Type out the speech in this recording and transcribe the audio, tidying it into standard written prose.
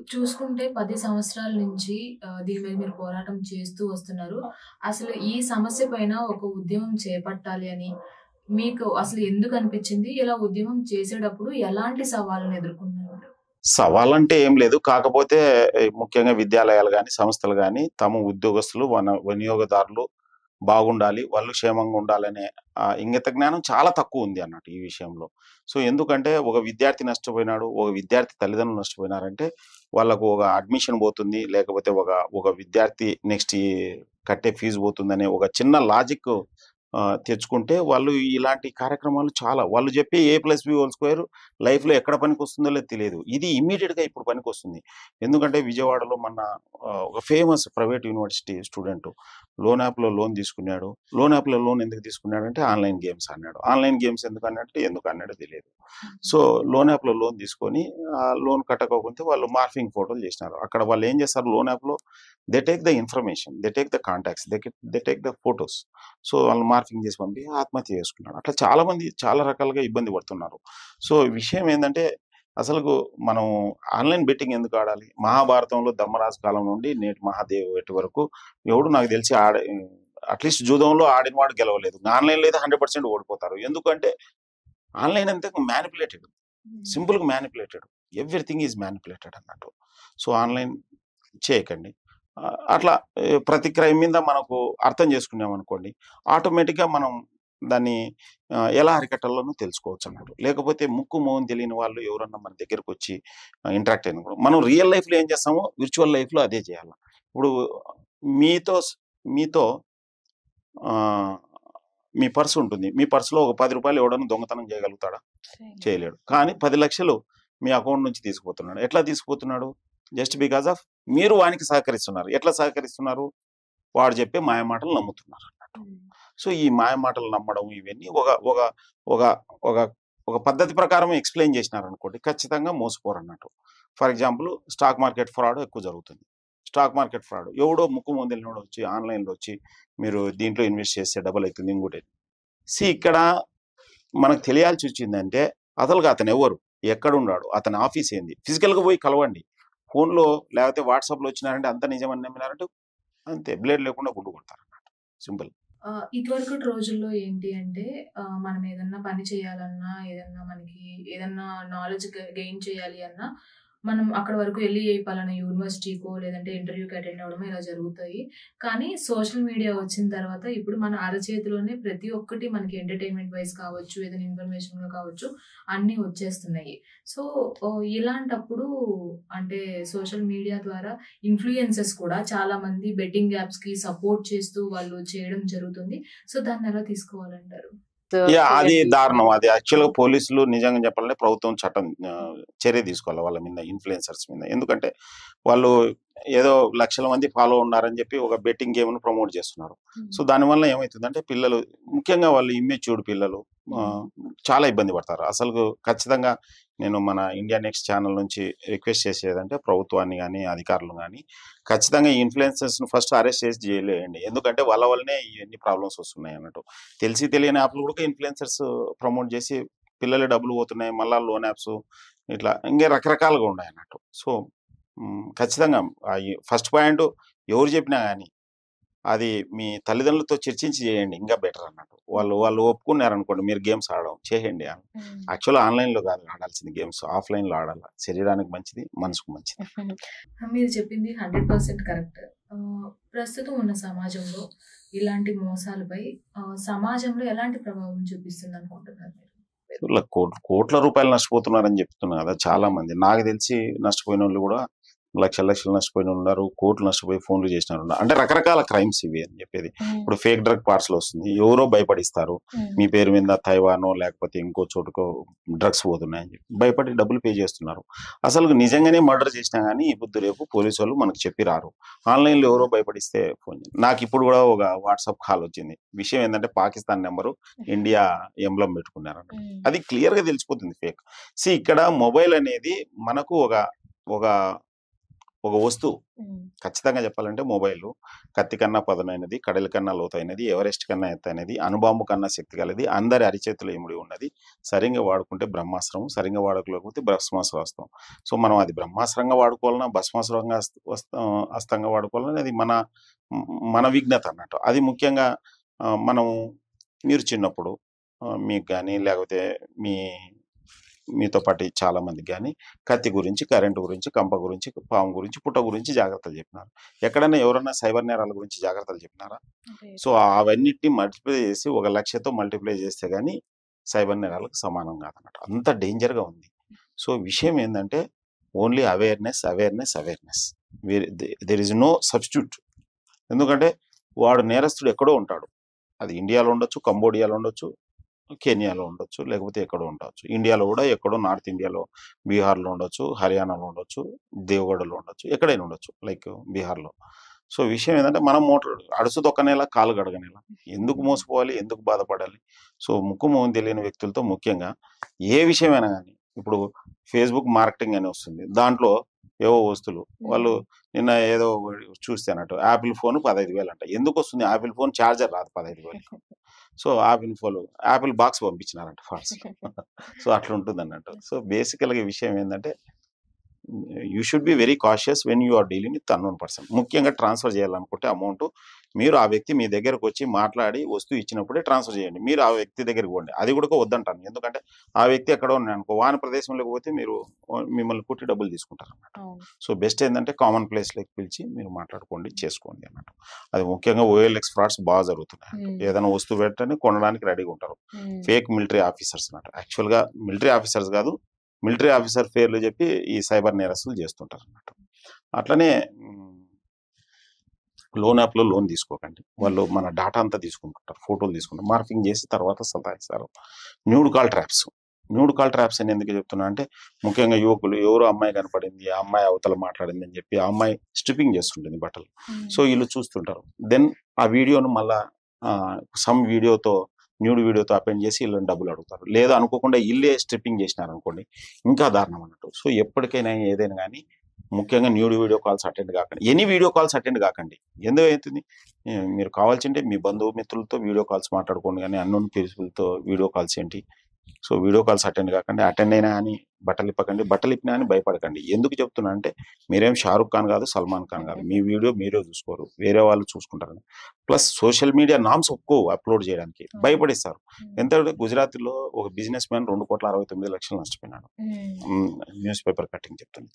చూసుకుంటే 10 సంవత్సరాల నుంచి దీని మీద మీరు పోరాటం చేస్తూ వస్తున్నారు. అసలు ఈ సమస్య పైన ఒక ఉద్యమం చేపట్టాలి అని మీకు అసలు ఎందుకు అనిపించింది? ఇలా ఉద్యమం చేసేటప్పుడు ఎలాంటి సవాళ్ళను ఎదుర్కొన్నారు? సవాలంటే ఏం లేదు. కాకపోతే ముఖ్యంగా విద్యాలయాలు గాని, సంస్థలు గాని తమ ఉద్యోగస్తులు, వినియోగదారులు బాగుండాలి. వాళ్ళు క్షేమంగా ఉండాలనే ఇంగిత జ్ఞానం చాలా తక్కువుంది అన్నట్టు ఈ విషయంలో. సో, ఎందుకంటే ఒక విద్యార్థి నష్టపోయినాడు, ఒక విద్యార్థి తల్లిదండ్రులు నష్టపోయినారంటే వాళ్ళకు ఒక అడ్మిషన్ పోతుంది. లేకపోతే ఒక విద్యార్థి నెక్స్ట్ కట్టే ఫీజు పోతుందనే ఒక చిన్న లాజిక్ తెచ్చుకుంటే వాళ్ళు ఇలాంటి కార్యక్రమాలు చాలా వాళ్ళు చెప్పే A+B² లైఫ్‌లో ఎక్కడ పనికొస్తుందో లేదో తెలియదు. ఇది ఇమ్మీడియేట్‌గా ఇప్పుడు పనికొస్తుంది. ఎందుకంటే విజయవాడలో మొన్న ఒక famous private university student loan యాప్‌లో లోన్ తీసుకున్నాడు. లోన్ యాప్‌లో లోన్ ఎందుకు తీసుకున్నాడంటే ఆన్‌లైన్ గేమ్స్ అన్నాడు. ఆన్‌లైన్ గేమ్స్ ఎందుకు అన్నాడో తెలియదు. సో, లోన్ యాప్‌లో లోన్ తీసుకొని లోన్ కట్టకోకుంటే వాళ్ళు మార్ఫింగ్ ఫోటోలు చేసినారు. అక్కడ వాళ్ళు ఏం చేస్తారు లోన్ యాప్‌లో they take the information, they take the contacts, they take the photos. So, వాళ్ళు మార్ఫింగ్ చేసి పంపి ఆత్మహత్య చేసుకున్నాడు. అట్లా చాలా మంది చాలా రకాలుగా ఇబ్బంది పడుతున్నారు. సో, విషయం ఏందంటే అసలుకు మనం ఆన్‌లైన్ బెట్టింగ్ ఎందుకు ఆడాలి? మహాభారతంలో ధర్మరాజు కాలం నుండి నేటి మహాదేవ్ వరకు ఎవడు నాకు తెలిసి అట్‌లీస్ట్ జూదంలో ఆడినవాడు గెలవలేదు. ఆన్‌లైన్‌లో అయితే 100% ఓడిపోతారు. ఎందుకంటే ఆన్‌లైన్ అంతా మ్యానిప్యులేటెడ్. సింపుల్‌గా మ్యానిప్యులేటెడ్. ఎవ్రీథింగ్ ఈజ్ మ్యానిప్యులేటెడ్ అన్నట్టు. సో, ఆన్‌లైన్ చేయకండి. అట్లా ప్రతి క్రైమ్ మీద మనకు అర్థం చేసుకున్నామనుకోండి, ఆటోమేటిక్‌గా మనం దాన్ని ఎలా అరికట్టాలోనో తెలుసుకోవచ్చన్నట్టు. లేకపోతే ముక్కు, మొహం తెలియని వాళ్ళు ఎవరన్నా మన దగ్గరకొచ్చి ఇంటరాక్ట్ అయినప్పుడు మనం రియల్ లైఫ్‌లో ఏం చేస్తామో విర్చువల్ లైఫ్‌లో అదే చేయాల. ఇప్పుడు మీతో మీతో ఆహ్, మీ పర్స్ ఉంటుంది. మీ పర్స్‌లో ఒక రూ. 10 ఎవడన్నా దొంగతనం చేయగలుగుతాడా? చేయలేడు. కానీ 10,00,000 మీ అకౌంట్ నుంచి తీసుకుపోతున్నాడు. ఎట్లా తీసుకుపోతున్నాడు? జస్ట్ బికాస్ ఆఫ్ మీరు వానికి సహకరిస్తున్నారు. ఎట్లా సహకరిస్తున్నారు? వాడు చెప్పే మాయమాటలు నమ్ముతున్నారన్నట్టు. సో, ఈ మాయమాటలు నమ్మడం ఇవన్నీ ఒక ఒక ఒక ఒక ఒక పద్ధతి ప్రకారం ఎక్స్‌ప్లెయిన్ చేసినారనుకోండి ఖచ్చితంగా మోసపోరన్నట్టు. For example stock market fraud ఎక్కువ జరుగుతుంది. స్టాక్ మార్కెట్ ఫ్రాడ్ ఎవడో ముక్కు మొందెలినోడు వచ్చి ఆన్‌లైన్‌లో వచ్చి మీరు దీంట్లో ఇన్వెస్ట్ చేస్తే డబుల్ అయితుంది ఇంకోటి. ఇక్కడ మనకు తెలియాల్సొచ్చిందంటే అసలుగా అతనెవరు? ఎక్కడున్నాడు? అతని ఆఫీస్ ఏంది? ఫిజికల్‌గా పోయి కలవండి. ఫోన్‌లో లేకపోతే వాట్సాప్‌లో వచ్చినారంటే అంతా నిజమని నమ్మినారంటే అంతే. బ్లేడ్ లేకుండా గుండు కొడతారన్నమాట. సింపుల్. ఇదివరకటి రోజుల్లో ఏంటి అంటే మనం ఏదన్నా పని చేయాలన్నా, ఏదన్నా మనకి ఏదన్నా నాలెడ్జ్ గెయిన్ చేయాలి అన్నా, మనం అక్కడి వరకు ఎళ్లి పలానా యూనివర్సిటీకో లేదంటే ఇంటర్వ్యూకి అటెండ్ అవ్వడమో ఇలా జరుగుతాయి. కానీ సోషల్ మీడియా వచ్చిన తర్వాత ఇప్పుడు మన అరచేతిలోనే ప్రతి ఒక్కటి మనకి ఎంటర్‌టైన్‌మెంట్ వైస్ కావచ్చు, ఏదైనా ఇన్ఫర్మేషన్‌గా కావచ్చు అన్నీ వచ్చేస్తున్నాయి. సో, ఇలాంటప్పుడు అంటే సోషల్ మీడియా ద్వారా ఇన్‌ఫ్లుయెన్సర్స్ కూడా చాలామంది బెట్టింగ్ యాప్స్‌కి సపోర్ట్ చేస్తూ వాళ్ళు చేయడం జరుగుతుంది. సో, దాన్నెలా తీసుకోవాలంటారు? అది దారుణం. అది యాక్చువల్‌గా పోలీసులు నిజంగా చెప్పాలంటే ప్రభుత్వం చట్టం చర్య తీసుకోవాలి వాళ్ళ మీద ఇన్‌ఫ్లుయెన్సర్స్ మీద. ఎందుకంటే వాళ్ళు ఏదో లక్షల మంది ఫాలో ఉన్నారని చెప్పి ఒక బెట్టింగ్ గేమ్‌ని ప్రమోట్ చేస్తున్నారు. సో, దానివల్ల ఏమైతుందంటే పిల్లలు ముఖ్యంగా వాళ్ళు ఇమ్మెచ్యూర్డ్ పిల్లలు చాలా ఇబ్బంది పడతారు. అసలు ఖచ్చితంగా నేను మన ఇండియా నెక్స్ట్ ఛానల్ నుంచి రిక్వెస్ట్ చేసేదంటే ప్రభుత్వాన్ని గాని, అధికారులు గాని ఖచ్చితంగా ఈ ఇన్‌ఫ్లుయెన్సర్స్‌ని ఫస్ట్ అరెస్ట్ చేసి జైల్‌లో ఎయండి. ఎందుకంటే వాళ్ళ వల్లనే ఇయన్నీ ప్రాబ్లమ్స్ వస్తున్నాయన్నట్టు. తెలిసి తెలియని యాప్‌లు కూడా ఇన్‌ఫ్లుయెన్సర్స్ ప్రమోట్ చేసి పిల్లల డబ్బులు పోతున్నాయి. మళ్ళా లోన్ యాప్స్ ఇట్లా ఇంకే రకరకాలుగా ఉన్నాయన్నట్టు. సో, ఖచ్చితంగా ఫస్ట్ పాయింట్ ఎవరు చెప్పినా గాని అది మీ తల్లిదండ్రులతో చర్చించి చేయండి. ఇంకా బెటర్ అన్నట్టు. వాళ్ళు ఒప్పుకున్నారనుకోండి మీరు గేమ్స్ ఆడడం చేయండి. యాక్చువల్‌గా ఆన్‌లైన్‌లో కాదు ఆడాల్సింది గేమ్స్. ఆఫ్‌లైన్‌లో ఆడాల. శరీరానికి మంచిది, మనసుకు మంచిది. మీరు చెప్పింది 100% కరెక్ట్. ప్రస్తుతం ఉన్న సమాజంలో ఇలాంటి మోసాలపై సమాజంలో ఎలాంటి ప్రభావం చూపిస్తుందనుకుంటున్నారు మీరు? కోట్ల రూపాయలు నష్టపోతున్నారని చెప్తున్నా కదా! చాలా మంది. నాకు తెలిసి నష్టపోయినోళ్ళు కూడా లక్షలు నష్టపోయినోళ్ళు ఉన్నారు. కోట్లు నష్టపోయి ఫోన్‌లు చేసినోళ్ళు అంటే రకరకాల క్రైమ్స్ ఇవి అని చెప్పేది. ఇప్పుడు ఫేక్ డ్రగ్ పార్సెల్ వస్తుంది. ఎవరో భయపడిస్తారు. మీ పేరు మీద తైవానో లేకపోతే ఇంకో చోటుకో డ్రగ్స్ పోతున్నాయని చెప్పి భయపడి డబ్బులు పే చేస్తున్నారు. అసలు నిజంగానే మర్డర్ చేసినా గానీ ఈ పొద్దు రేపు పోలీసోళ్ళు మనకు చెప్పి రారు. ఆన్‌లైన్‌లో ఎవరో భయపడిస్తే ఫోన్ నాకిప్పుడు కూడా ఒక వాట్సాప్ కాల్ వచ్చింది. విషయం ఏందంటే పాకిస్తాన్ నంబరు ఇండియా ఎంబ్లమ్ పెట్టుకున్నారంట. అది క్లియర్‌గా తెలిసిపోతుంది ఫేక్. ఇక్కడ మొబైల్ అనేది మనకు ఒక ఒక వస్తువు. ఖచ్చితంగా చెప్పాలంటే మొబైల్ కత్తి కన్నా పదునైనది, కడలి కన్నా లోతైనది, ఎవరెస్ట్ కన్నా ఎత్తైనది, అణుబాంబు కన్నా శక్తి కలది, అందరి అరిచేతిలో ఇమిడి ఉన్నది. సరిగ్గా వాడుకుంటే బ్రహ్మాస్త్రం, సరిగ్గా వాడుకోలేకపోతే భస్మాస్త్రం. సో మనం అది బ్రహ్మాస్త్రంగా వాడుకోవాలన్నా, భస్మాస్త్రంగా అస్త్రంగా వాడుకోవాలన్నా అది మన మన విజ్ఞత అన్నట్టు. అది ముఖ్యంగా మనం మీరు చిన్నప్పుడు మీకు కానీ లేకపోతే మీతో పాటు చాలా మందికి కానీ కత్తి గురించి, కరెంటు గురించి, కంప గురించి, పాము గురించి, పుట్ట గురించి జాగ్రత్తలు చెప్పినారు. ఎక్కడైనా ఎవరైనా సైబర్ నేరాల గురించి జాగ్రత్తలు చెప్పినారా? సో అవన్నిటిని మల్టిప్లై చేసి 1 లక్షతో మల్టిప్లై చేస్తే కానీ సైబర్ నేరాలకు సమానం కాదన్నట్టు. అంత డేంజర్గా ఉంది. సో విషయం ఏంటంటే only awareness, awareness, awareness. There is no substitute. ఎందుకంటే వాడు నేరస్తుడు ఎక్కడో ఉంటాడు. అది ఇండియాలో ఉండొచ్చు, కంబోడియాలో ఉండొచ్చు, కెనియాలో ఉండొచ్చు, లేకపోతే ఎక్కడో ఉండొచ్చు. ఇండియాలో కూడా ఎక్కడో నార్త్ ఇండియాలో బీహార్లో ఉండొచ్చు, హర్యానాలో ఉండొచ్చు, దేవగఢలో ఉండొచ్చు, ఎక్కడైనా ఉండొచ్చు, లైక్ బీహార్లో. సో విషయం ఏంటంటే మనం అడుసు తొక్కనేలా, కాలు గడగనేలా. ఎందుకు మోసపోవాలి, ఎందుకు బాధపడాలి? సో ముక్కు మొహం తెలియని వ్యక్తులతో ముఖ్యంగా ఏ విషయమైనా కానీ, ఇప్పుడు ఫేస్బుక్ మార్కెటింగ్ అని వస్తుంది, దాంట్లో ఏవో వస్తువులు వాళ్ళు నిన్న ఏదో చూస్తే అన్నట్టు యాపిల్ ఫోన్ 15,000 అంట. ఎందుకు వస్తుంది యాపిల్ ఫోన్? ఛార్జర్ రాదు 15,000. సో యాపిల్ బాక్స్ పంపించినారంట ఫాస్ట్. సో అట్లా ఉంటుంది అన్నట్టు. సో బేసికల్గా విషయం ఏంటంటే you should be very cautious when you are dealing with unknown person. ముఖ్యంగా ట్రాన్స్ఫర్ చేయాలనుకుంటే అమౌంట్ మీరు ఆ వ్యక్తి మీ దగ్గరకు వచ్చి మాట్లాడి వస్తువు ఇచ్చినప్పుడే ట్రాన్స్ఫర్ చేయండి. మీరు ఆ వ్యక్తి దగ్గరికి పోండి. అది కూడా వద్దంటాను. ఎందుకంటే ఆ వ్యక్తి ఎక్కడో ఉన్నాడు అనుకో, వాని ప్రదేశంలోకి పోతే మిమ్మల్ని కుట్టి డబ్బులు తీసుకుంటారు అన్నట్టు. సో బెస్ట్ ఏంటంటే కామన్ ప్లేస్లోకి పిలిచి మీరు మాట్లాడుకోండి, చేసుకోండి అన్నట్టు. అది ముఖ్యంగా OLX ఫ్రాడ్స్ బాగా జరుగుతున్నాయి. ఏదైనా వస్తువు పెట్టని కొనడానికి రెడీగా ఉంటారు. ఫేక్ మిలిటరీ ఆఫీసర్స్ అన్నట్టు. యాక్చువల్గా మిలిటరీ ఆఫీసర్స్ కాదు, మిలిటరీ ఆఫీసర్ పేర్లు చెప్పి ఈ సైబర్ నేరస్తులు చేస్తుంటారు అన్నట్టు. అట్లనే లోన్ యాప్లో లోన్ తీసుకోకండి. వాళ్ళు మన డాటా అంతా తీసుకుంటుంటారు, ఫోటోలు తీసుకుంటారు, మార్ఫింగ్ చేసి తర్వాత సతాయిస్తారు. న్యూడ్ కాల్ ట్రాప్స్ అని ఎందుకు చెప్తున్నా అంటే ముఖ్యంగా యువకులు ఎవరో అమ్మాయి కనపడింది, ఆ అమ్మాయి అవతల మాట్లాడింది అని చెప్పి ఆ అమ్మాయి స్ట్రిప్పింగ్ చేస్తుంటుంది బట్టలు. సో వీళ్ళు చూస్తుంటారు. దెన్ ఆ వీడియోను మళ్ళా సమ్ వీడియోతో, న్యూడ్ వీడియోతో అపెండ్ చేసి వీళ్ళని డబ్బులు అడుగుతారు. లేదా అనుకోకుండా ఇల్లే స్ట్రిప్పింగ్ చేసినారు అనుకోండి, ఇంకా దారుణం అన్నట్టు. సో ఎప్పటికైనా ఏదైనా కానీ ముఖ్యంగా న్యూడ్ వీడియో కాల్స్ అటెండ్ కాకండి. ఎనీ వీడియో కాల్స్ అటెండ్ కాకండి. ఎందుకు అవుతుంది? మీరు కావాల్సింటే మీ బంధుమిత్రులతో వీడియో కాల్స్ మాట్లాడుకోండి, కానీ అన్నోన్ పీపుల్తో వీడియో కాల్స్ ఏంటి? సో వీడియో కాల్స్ అటెండ్ కాకండి. అటెండ్ అయినా కానీ బట్టలు ఇప్పకండి, బట్టలు ఇప్పినా కానీ భయపడకండి. ఎందుకు చెప్తున్నా అంటే మీరేం షారుఖ్ ఖాన్ కాదు, సల్మాన్ ఖాన్ కాదు. మీ వీడియో మీరే చూసుకోరు, వేరే వాళ్ళు చూసుకుంటారు. ప్లస్ సోషల్ మీడియా నామ్స్ ఒప్పుకో అప్లోడ్ చేయడానికి, భయపడిస్తారు. ఎందుకంటే గుజరాత్లో ఒక బిజినెస్ మ్యాన్ 2,69,00,000 నష్టపోయినాడు. న్యూస్ పేపర్ కట్టింగ్ చెప్తుంది.